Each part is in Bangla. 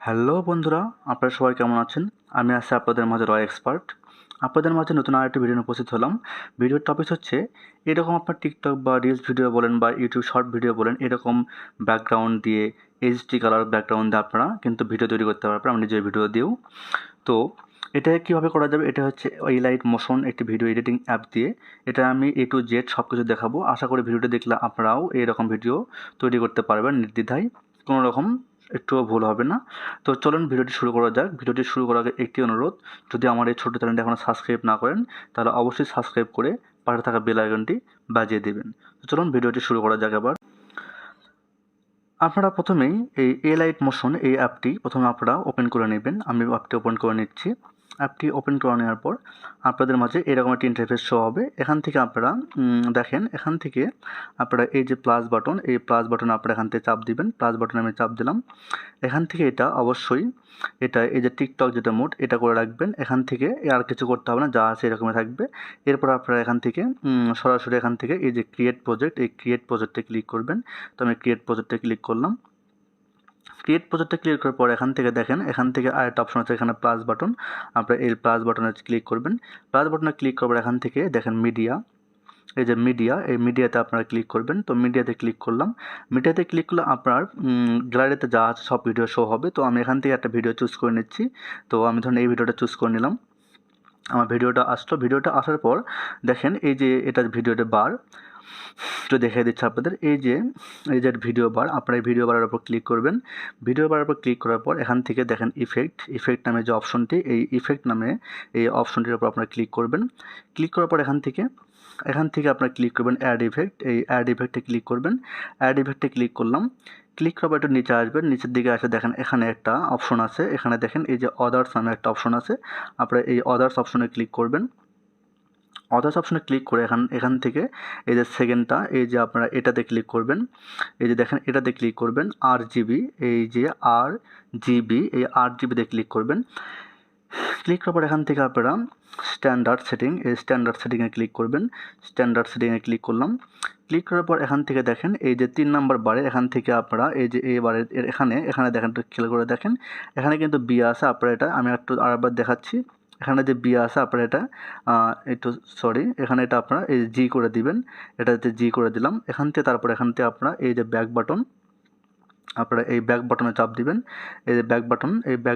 হ্যালো বন্ধুরা, আপনারা সবাই কেমন আছেন? আমি আছি আপনাদের মাঝে এক্সপার্ট। আপনাদের মাঝে নতুন আরেকটি ভিডিও নিয়ে উপস্থিত হলাম। ভিডিওর টপিক হচ্ছে এরকম আপনার টিকটক বা রিলস ভিডিও বলেন বা ইউটিউব শর্ট ভিডিও বলেন, এরকম ব্যাকগ্রাউন্ড দিয়ে এইচডি কালার ব্যাকগ্রাউন্ড দিয়ে আপনারা কিন্তু ভিডিও তৈরি করতে পারবেন, আমি নিজের ভিডিও দিয়েও। তো এটা কীভাবে করা যাবে? এটা হচ্ছে Alight মোশন একটি ভিডিও এডিটিং অ্যাপ দিয়ে। এটা আমি A to Z সব কিছু দেখাবো। আশা করি ভিডিওটা দেখলে আপনারাও এরকম ভিডিও তৈরি করতে পারবেন নির্দ্বিধায়, কোনো রকম একটুও ভুল হবে না। তো চলুন ভিডিওটি শুরু করা যাক। ভিডিওটি শুরু করার আগে একটি অনুরোধ, যদি আমার এই ছোট্ট চ্যানেলটি এখনও সাবস্ক্রাইব না করেন তাহলে অবশ্যই সাবস্ক্রাইব করে পাশে থাকা বেল আইকনটি বাজিয়ে দেবেন। তো চলুন ভিডিওটি শুরু করা যাক। এবার আপনারা প্রথমেই এই Alight মোশন এই অ্যাপটি প্রথমে আপনারা ওপেন করে নেবেন। আমি অ্যাপটি ওপেন করে নিচ্ছি। অ্যাপটি ওপেন করে নেওয়ার পর আপনাদের মাঝে এরকম একটি ইন্টারফেস শো হবে। এখান থেকে আপনারা দেখেন, এখান থেকে আপনারা এই যে প্লাস বাটন, এই প্লাস বাটন আপনারা এখান থেকে চাপ দিবেন। প্লাস বাটনে আমি চাপ দিলাম। এখান থেকে এটা অবশ্যই এটা এই যে টিকটক যেটা মোড, এটা করে রাখবেন। এখান থেকে আর কিছু করতে হবে না, যা আছে এরকমই থাকবে। এরপর আপনারা এখান থেকে সরাসরি এখান থেকে এই যে ক্রিয়েট প্রজেক্ট, এই ক্রিয়েট প্রজেক্টে ক্লিক করবেন। তো আমি ক্রিয়েট প্রজেক্টে ক্লিক করলাম। ক্রিয়েট প্রজেক্টে ক্লিক করার পর এখান থেকে দেখেন, এখান থেকে আরেকটা অপশন আছে, এখানে প্লাস বাটন। আপনারা এই প্লাস বাটনে ক্লিক করবেন। প্লাস বাটনে ক্লিক করার পর এখান থেকে দেখেন মিডিয়া, এই যে মিডিয়া, এই মিডিয়াতে আপনারা ক্লিক করবেন। তো মিডিয়াতে ক্লিক করলাম। মিডিয়াতে ক্লিক করলে আপনার গ্যালারিতে যা আছে সব ভিডিও শো হবে। তো আমি এখান থেকে একটা ভিডিও চুজ করে নিচ্ছি। তো আমি ধরুন এই ভিডিওটা চুজ করে নিলাম। আমার ভিডিওটা আসলো। ভিডিওটা আসার পর দেখেন এই যে এটা ভিডিওটা বার, একটু দেখিয়ে দিচ্ছি আপনাদের। এই যে ভিডিও বার, আপনারা এই ভিডিও বারের উপর ক্লিক করবেন। ভিডিও বারের উপর ক্লিক করার পর এখান থেকে দেখেন ইফেক্ট নামে যে অপশনটি, এই ইফেক্ট নামে এই অপশনটির উপর আপনারা ক্লিক করবেন। ক্লিক করার পর এখান থেকে আপনারা ক্লিক করবেন অ্যাড ইফেক্ট। এই অ্যাড ইফেক্টে ক্লিক করবেন। অ্যাড ইফেক্টে ক্লিক করলাম। ক্লিক করার পর একটু নিচে আসবেন। নিচের দিকে আসে দেখেন এখানে একটা অপশন আছে। এখানে দেখেন এই যে অদার্স নামে একটা অপশন আছে। আপনারা এই অদার্স অপশনে ক্লিক করবেন। অদার্স অপশনে ক্লিক করে এখান থেকে এই যে সেকেন্ডটা, এই যে আপনারা এটাতে ক্লিক করবেন। এই যে দেখেন এটাতে ক্লিক করবেন। RGB, এই যে RGB, এই RGBতে ক্লিক করবেন। ক্লিক করার পর এখান থেকে আপনারা স্ট্যান্ডার্ড সেটিং, এই স্ট্যান্ডার্ড সেটিংয়ে ক্লিক করবেন। স্ট্যান্ডার্ড সেটিংয়ে ক্লিক করলাম। ক্লিক করার পর এখান থেকে দেখেন এই যে 3 নম্বর বারে এখান থেকে আপনারা এই যে এই বারের এখানে দেখেন, একটু খেয়াল করে দেখেন, এখানে কিন্তু বি আছে। আপনারা এটা আমি একটু আরেকবার দেখাচ্ছি। এখানে যে বি আছে আপনারা এটা এখানে এটা আপনারা এই জি করে দিবেন। এটাতে জি করে দিলাম। এখান থেকে তারপর এখান থেকে আপনারা এই যে ব্যাক বাটন, আপনারা এই ব্যাক বাটনে চাপ দিবেন। এই যে ব্যাক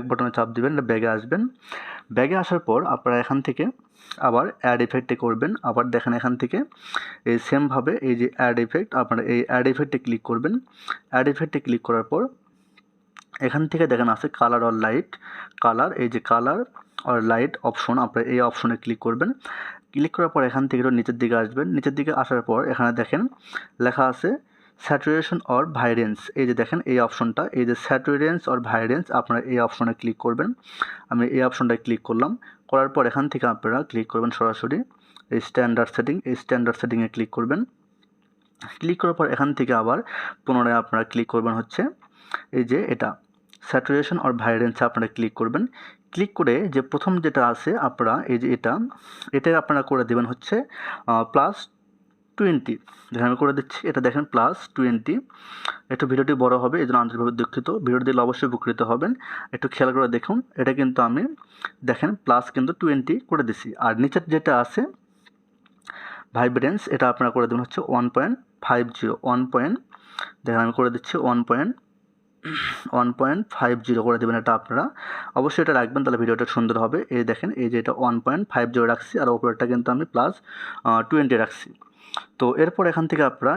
বাটনে চাপ দিবেন, ব্যাগে আসবেন। ব্যাগে আসার পর আপনারা এখান থেকে আবার অ্যাড ইফেক্টে করবেন। আবার দেখেন এখান থেকে এই সেমভাবে এই যে অ্যাড ইফেক্ট, আপনারা এই অ্যাড ইফেক্টে ক্লিক করবেন। অ্যাড ইফেক্টে ক্লিক করার পর এখান থেকে দেখেন আছে কালার অর লাইট, এই যে কালার অর লাইট অপশন, আপনারা এই অপশনে ক্লিক করবেন। ক্লিক করার পর এখান থেকে নিচের দিকে আসবেন। নিচের দিকে আসার পর এখানে দেখেন লেখা আছে স্যাচুরেশন অর ভাইব্রেন্স। এই যে দেখেন এই অপশনটা, এই যে স্যাচুরেন্স অর ভাইব্রেন্স, আপনারা এই অপশনে ক্লিক করবেন। আমি এই অপশনটায় ক্লিক করলাম। করার পর এখান থেকে আপনারা ক্লিক করবেন সরাসরি এই স্ট্যান্ডার্ড সেটিং, এই স্ট্যান্ডার্ড সেটিংয়ে ক্লিক করবেন। ক্লিক করার পর এখান থেকে আবার পুনরায় আপনারা ক্লিক করবেন হচ্ছে এই যে এটা স্যাচুরেশন অর ভাইব্রেন্সে আপনারা ক্লিক করবেন। ক্লিক করে যে প্রথম যেটা আছে আপনারা এই যে এটা আপনারা করে দেবেন হচ্ছে +20। যেখানে আমি করে দিচ্ছি, এটা দেখেন +20। একটু ভিডিওটি বড় হবে, এই জন্য আন্তরিকভাবে দুঃখিত। ভিডিওটি দিলে অবশ্যই উপকৃত হবেন। একটু খেয়াল করে দেখুন, এটা কিন্তু আমি দেখেন +20 করে দিছি। আর নিচের যেটা আছে ভাইব্রেন্স, এটা আপনারা করে দেবেন হচ্ছে 1.50। দেখেন আমি করে দিচ্ছি 1.50 করে দেবেন। এটা আপনারা অবশ্যই এটা রাখবেন, তাহলে ভিডিওটা সুন্দর হবে। এই দেখেন এই যে এটা 1.50 রাখছি, আর ওপরেরটা কিন্তু আমি +20 রাখছি। তো এরপর এখান থেকে আপনারা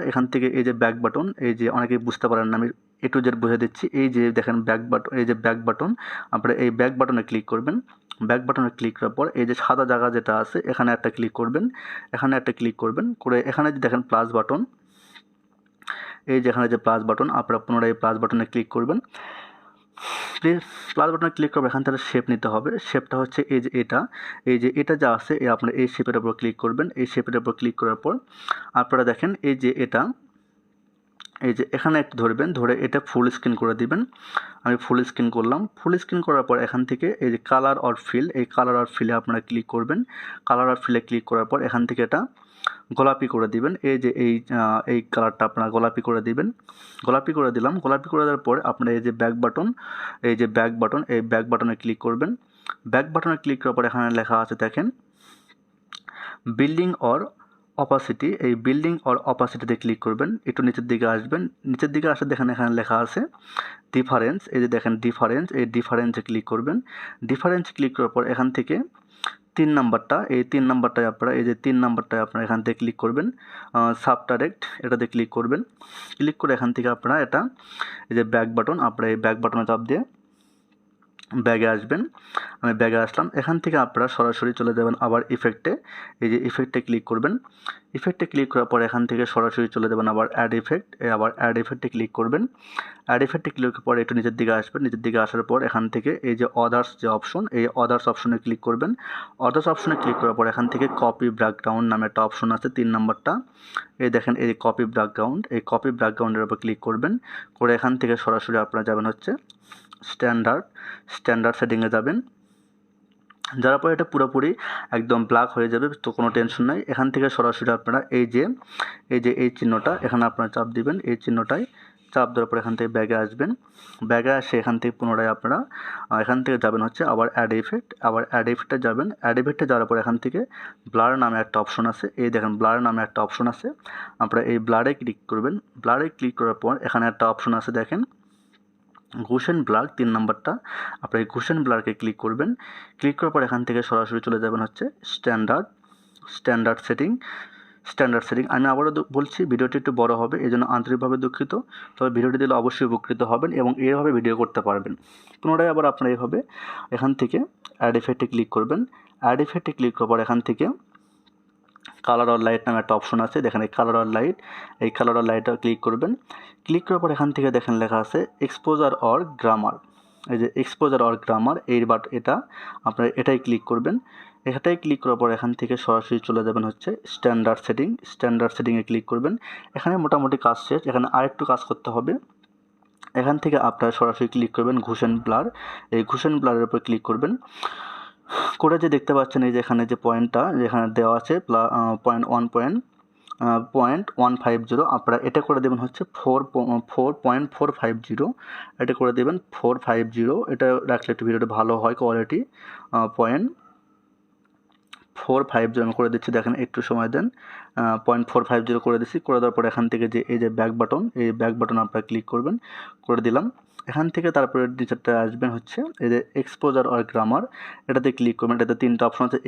এই যে ব্যাক বাটন, এই যে অনেকেই বুঝতে পারেন না, আমি A to Z বুঝে দিচ্ছি। এই যে দেখেন ব্যাক বাটন, এই যে ব্যাক বাটন, আপনারা এই ব্যাক বাটনে ক্লিক করবেন। ব্যাক বাটনে ক্লিক করার পর এই যে সাদা জায়গা যেটা আছে এখানে একটা ক্লিক করবেন। করে এখানে যে দেখেন প্লাস বাটন, এই যে এখানে যে প্লাস বাটন, আপনারা পুনরায় এই প্লাস বাটনে ক্লিক করবেন। প্লাস বাটনে ক্লিক করবেন। এখান থেকে শেপ নিতে হবে। শেপটা হচ্ছে এই যে এটা যা আছে আপনারা এই শেপের উপর ক্লিক করবেন। এই শেপের উপর ক্লিক করার পর আপনারা দেখেন এই যে এখানে একটু ধরবেন, ধরে এটা ফুল স্ক্রিন করে দিবেন। আমি ফুল স্ক্রিন করলাম। ফুল স্ক্রিন করার পর এখান থেকে এই যে কালার অর ফিল, এই কালার অর ফিলে আপনারা ক্লিক করবেন। কালার অর ফিলে ক্লিক করার পর এখান থেকে এটা গোলাপি করে দিবেন। এই যে এই কালারটা আপনারা গোলাপি করে দিবেন। গোলাপি করে দিলাম। গোলাপি করে দেওয়ার পর আপনারা এই যে ব্যাক বাটন, এই ব্যাক বাটনে ক্লিক করবেন। ব্যাক বাটনে ক্লিক করার পর এখানে লেখা আছে দেখেন বিল্ডিং অর অপাসিটি। এই বিল্ডিং অর অপাসিটিতে ক্লিক করবেন। একটু নিচের দিকে আসবেন। নিচের দিকে আসে দেখেন এখানে লেখা আছে ডিফারেন্স। এই যে দেখেন ডিফারেন্স, এই ডিফারেন্সে ক্লিক করবেন। ডিফারেন্স ক্লিক করার পর এখান থেকে 3 নাম্বারটা, এই 3 নাম্বারটায় আপনারা এই যে 3 নাম্বারটায় আপনারা এখান থেকে ক্লিক করবেন। সাবটারেক্ট এটাতে ক্লিক করবেন। ক্লিক করে এখান থেকে আপনারা এটা এই যে ব্যাক বাটন, আপনারা এই ব্যাক বাটনে চাপ দিয়ে ব্যাগে আসবেন। আমি ব্যাগে আসলাম। এখান থেকে আপনারা সরাসরি চলে যাবেন আবার ইফেক্টে। এই যে ইফেক্টে ক্লিক করবেন। ইফেক্টে ক্লিক করার পর এখান থেকে সরাসরি চলে যাবেন আবার অ্যাড ইফেক্ট। আবার অ্যাড ইফেক্টে ক্লিক করবেন। অ্যাড ইফেক্টে ক্লিক করার পর একটু নিচের দিকে আসবেন। নিচের দিকে আসার পর এখান থেকে এই যে অদার্স যে অপশন, এই অদার্স অপশনে ক্লিক করবেন। অদার্স অপশনে ক্লিক করার পর এখান থেকে কপি ব্যাকগ্রাউন্ড নামে একটা অপশন আছে 3 নাম্বারটা। এই দেখেন এই কপি ব্যাকগ্রাউন্ড, এই কপি ব্যাকগ্রাউন্ডের উপর ক্লিক করবেন। করে এখান থেকে সরাসরি আপনারা যাবেন হচ্ছে স্ট্যান্ডার্ড সেটিংয়ে যাবেন। যাওয়ার পর এটা পুরোপুরি একদম ব্ল্যাক হয়ে যাবে, তো কোনো টেনশন নাই। এখান থেকে সরাসরি আপনারা এই চিহ্নটা এখানে আপনারা চাপ দিবেন। এই চিহ্নটায় চাপ দেওয়ার পর এখান থেকে ব্যাগে আসবেন। ব্যাগে আসে এখান থেকে পুনরায় আপনারা এখান থেকে যাবেন হচ্ছে আবার অ্যাড ইফেক্ট। আবার অ্যাড ইফেক্টে যাবেন। অ্যাড ইফেক্টে যাওয়ার পর এখান থেকে ব্লার নামে একটা অপশন আছে। এই দেখেন ব্লার নামে একটা অপশন আছে। আপনারা এই ব্লারে ক্লিক করবেন। ব্লারে ক্লিক করার পর এখানে একটা অপশন আছে দেখেন ঘুষেন ব্লার 3 নাম্বারটা। আপনার এই ঘুষেন ব্লারকে ক্লিক করবেন। ক্লিক করার পর এখান থেকে সরাসরি চলে যাবেন হচ্ছে স্ট্যান্ডার্ড সেটিং। আমি আবারও বলছি ভিডিওটি একটু বড় হবে, এই জন্য আন্তরিকভাবে দুঃখিত। তবে ভিডিওটি দিলে অবশ্যই উপকৃত হবেন এবং এইভাবে ভিডিও করতে পারবেন। পুনরায় আবার আপনারা এইভাবে এখান থেকে অ্যাড ইফেক্টে ক্লিক করবেন। অ্যাড ইফেক্টে ক্লিক করার পর এখান থেকে কালার অর লাইট নামে একটা অপশন আছে দেখেন এই কালার অর লাইট, এই কালার অর লাইটটা ক্লিক করবেন। ক্লিক করার পর এখান থেকে দেখেন লেখা আছে এক্সপোজার অর গ্রামার। এই যে এক্সপোজার অর গ্রামার এটা আপনারা এটাই ক্লিক করবেন। এটাই ক্লিক করার পর এখান থেকে সরাসরি চলে যাবেন হচ্ছে স্ট্যান্ডার্ড সেটিংয়ে ক্লিক করবেন। এখানে মোটামুটি কাজ শেষ। এখানে আরেকটু কাজ করতে হবে। এখান থেকে আপনারা সরাসরি ক্লিক করবেন ঘুষেন ব্লার। এই ঘুষেন ব্লারের উপর ক্লিক করবেন। করে যে দেখতে পাচ্ছেন এই যে এখানে যে পয়েন্টটা যেখানে দেওয়া আছে 0.150, আপনারা এটা করে দেবেন হচ্ছে 4.450। এটা করে দেবেন 450। এটা রাখলে একটু ভিডিওটা ভালো হয় কোয়ালিটি। 0.450 আমি করে দিচ্ছি দেখেন, একটু সময় দেন। 0.450 করে দিচ্ছি। করে দেওয়ার পর এখান থেকে যে এই যে ব্যাক বাটন, এই ব্যাক বাটন আপনারা ক্লিক করবেন। করে দিলাম। এখান থেকে তারপরে নিচেরটা আসবেন হচ্ছে এই যে এক্সপোজার অর গ্রামার, এটাতে ক্লিক করবেন। এটাতে 3টা অপশন আছে।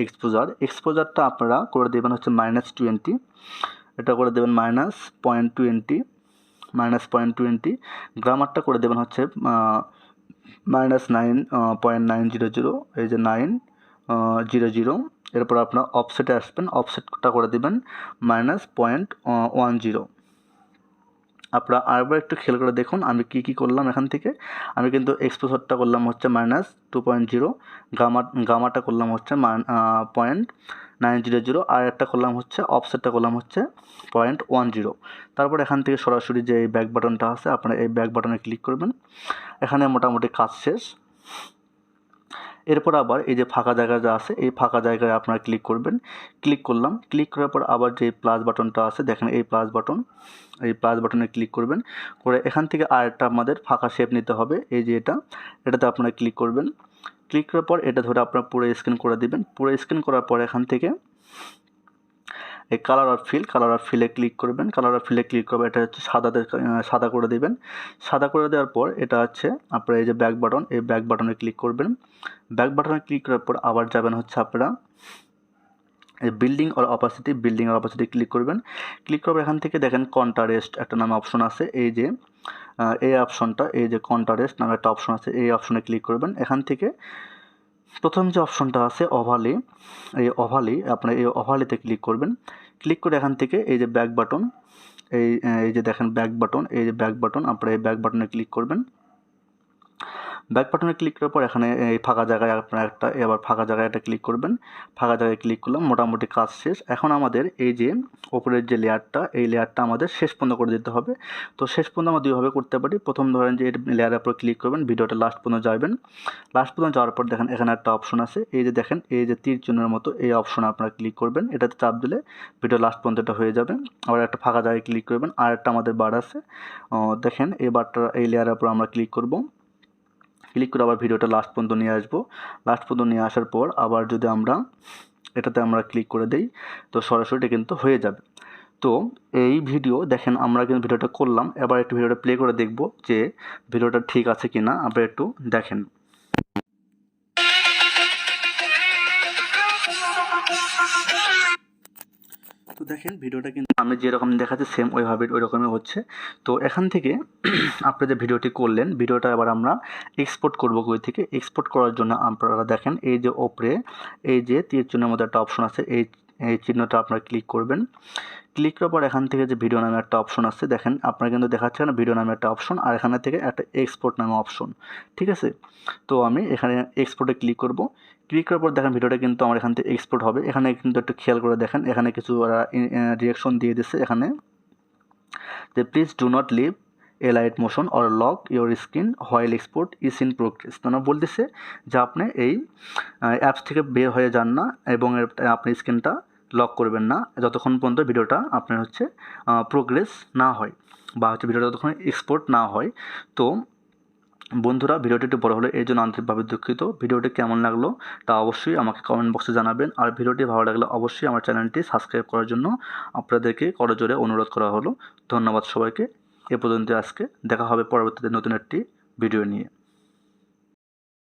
এক্সপোজারটা আপনারা করে দেবেন হচ্ছে -20, এটা করে দেবেন -0.20, গ্রামারটা করে দেবেন হচ্ছে -9.900, এই যে 900। এরপর আপনার অফসেটে আসবেন, অফসেটটা করে দেবেন -0.10। আপনারা আরেকবার একটু খেয়াল করে দেখুন আমি কি করলাম। এখান থেকে আমি কিন্তু এক্সপোজারটা করলাম হচ্ছে -2.0, গামাটা করলাম হচ্ছে 0.900, আর একটা করলাম হচ্ছে অফসেটটা করলাম হচ্ছে 0.10। তারপর এখান থেকে সরাসরি যে এই ব্যাক বাটনটা আছে আপনারা এই ব্যাক বাটনে ক্লিক করবেন। এখানে মোটামুটি কাজ শেষ। এরপর আবার এই যে ফাঁকা জায়গা যা আছে এই ফাঁকা জায়গায় আপনারা ক্লিক করবেন। ক্লিক করলাম। ক্লিক করার পর আবার যে প্লাস বাটনটা আছে দেখেন এই প্লাস বাটনে ক্লিক করবেন। করে এখান থেকে আরেকটা আমাদের ফাঁকা শেপ নিতে হবে, এই যে এটাতে আপনারা ক্লিক করবেন। ক্লিক করার পর এটা ধরে আপনারা পুরো স্ক্যান করে দিবেন। পুরো স্ক্যান করার পর এখান থেকে এই কালার অফ ফিলে ক্লিক করবেন। কালার অফ ফিলে ক্লিক করবেন, এটা হচ্ছে সাদা করে দেবেন। সাদা করে দেওয়ার পর এটা হচ্ছে আপনারা এই যে ব্যাক বাটন, এই ব্যাক বাটনে ক্লিক করবেন। ব্যাক বাটনে ক্লিক করার পর আবার যাবেন হচ্ছে আপনারা এই বিল্ডিং অর অপাসিটি ক্লিক করবেন। ক্লিক করবে এখান থেকে দেখেন কন্ট্রাস্ট একটা নামে অপশন আছে। এই যে এই অপশনটা, এই যে কন্ট্রাস্ট নামে একটা অপশন আছে, এই অপশনে ক্লিক করবেন। এখান থেকে প্রথম যে অপশনটা আছে ওভালি, আপনারা এই ওভালিতে ক্লিক করবেন। ক্লিক করে এখান থেকে এই যে ব্যাক বাটন, এই যে দেখেন ব্যাক বাটন, এই যে ব্যাক বাটন, আপনারা এই ব্যাক বাটনে ক্লিক করবেন। ব্যাক বাটনে ক্লিক করার পর এখানে এই ফাঁকা জায়গায় আপনারা এবার ফাঁকা জায়গায় একটা ক্লিক করবেন। ফাঁকা জায়গায় ক্লিক করলাম, মোটামুটি কাজ শেষ। এখন আমাদের এই যে ওপরের যে লেয়ারটা, এই লেয়ারটা আমাদের শেষ পর্যন্ত করে দিতে হবে। তো শেষ পর্যন্ত আমরা দুইভাবে করতে পারি। প্রথম ধরেন যে লেয়ারের উপর ক্লিক করবেন, ভিডিওটা লাস্ট পর্যন্ত যাবেন। লাস্ট পর্যন্ত যাওয়ার পর দেখেন এখানে একটা অপশন আছে, এই যে দেখেন এই যে তীর চিহ্নের মতো, এই অপশনে আপনারা ক্লিক করবেন। এটাতে চাপ দিলে ভিডিও লাস্ট পর্যন্ত এটা হয়ে যাবে। আবার একটা ফাঁকা জায়গায় ক্লিক করবেন, আর একটা আমাদের বার আছে, দেখেন এই বারটা, এই লেয়ারের উপর আমরা ক্লিক করব। ক্লিক করে আবার ভিডিওটা লাস্ট পর্যন্ত নিয়ে আসবো। লাস্ট পর্যন্ত নিয়ে আসার পর আবার যদি আমরা এটাতে আমরা ক্লিক করে দেই, তো সরাসরি এটা কিন্তু হয়ে যাবে। তো এই ভিডিও দেখেন আমরা কিন্তু ভিডিওটা করলাম, এবার একটু ভিডিওটা প্লে করে দেখব যে ভিডিওটা ঠিক আছে কি না। আপনারা একটু দেখেন। তো দেখেন ভিডিওটা কিন্তু আমি যেরকম দেখাচ্ছি সেম ওইরকমই হচ্ছে। তো এখান থেকে আপনি যে ভিডিওটি করলেন, ভিডিওটা এবার আমরা এক্সপোর্ট করবো কই থেকে। এক্সপোর্ট করার জন্য আপনারা দেখেন এই যে ওপরে এই যে তীর চিহ্নের মধ্যে একটা অপশন আছে, এই চিহ্নটা আপনারা ক্লিক করবেন। ক্লিক করার পর এখান থেকে যে ভিডিও নামে একটা অপশন আছে, দেখেন আপনারা কিন্তু দেখাচ্ছে না ভিডিও নামে একটা অপশন, আর এখানে থেকে একটা এক্সপোর্ট নামে অপশন, ঠিক আছে। তো আমি এখানে এক্সপোর্টে ক্লিক করব। ক্লিক করার পর দেখেন ভিডিওটা কিন্তু আমার এখান থেকে এক্সপোর্ট হবে। এখানে কিন্তু একটু খেয়াল করে দেখেন, এখানে কিছু রিয়াকশন দিয়ে দিচ্ছে এখানে যে please do not leave Alight motion or lock your screen while export is in progress. তারা বলতেছে যে আপনি এই অ্যাপস থেকে বের হয়ে যান না এবং আপনি স্ক্রিনটা লক করবেন না যতক্ষণ পর্যন্ত ভিডিওটা আপনার হচ্ছে প্রোগ্রেস না হয়, বা হচ্ছে ভিডিওটা যতক্ষণ এক্সপোর্ট না হয়। তো বন্ধুরা, ভিডিওটি একটু বড় হলে এই জন্য আন্তরিকভাবে দুঃখিত। ভিডিওটি কেমন লাগলো তা অবশ্যই আমাকে কমেন্ট বক্সে জানাবেন। আর ভিডিওটি ভালো লাগলে অবশ্যই আমার চ্যানেলটি সাবস্ক্রাইব করার জন্য আপনাদেরকে করজোরে অনুরোধ করা হলো। ধন্যবাদ সবাইকে। এ পর্যন্ত আজকে, দেখা হবে পরবর্তীতে নতুন একটি ভিডিও নিয়ে।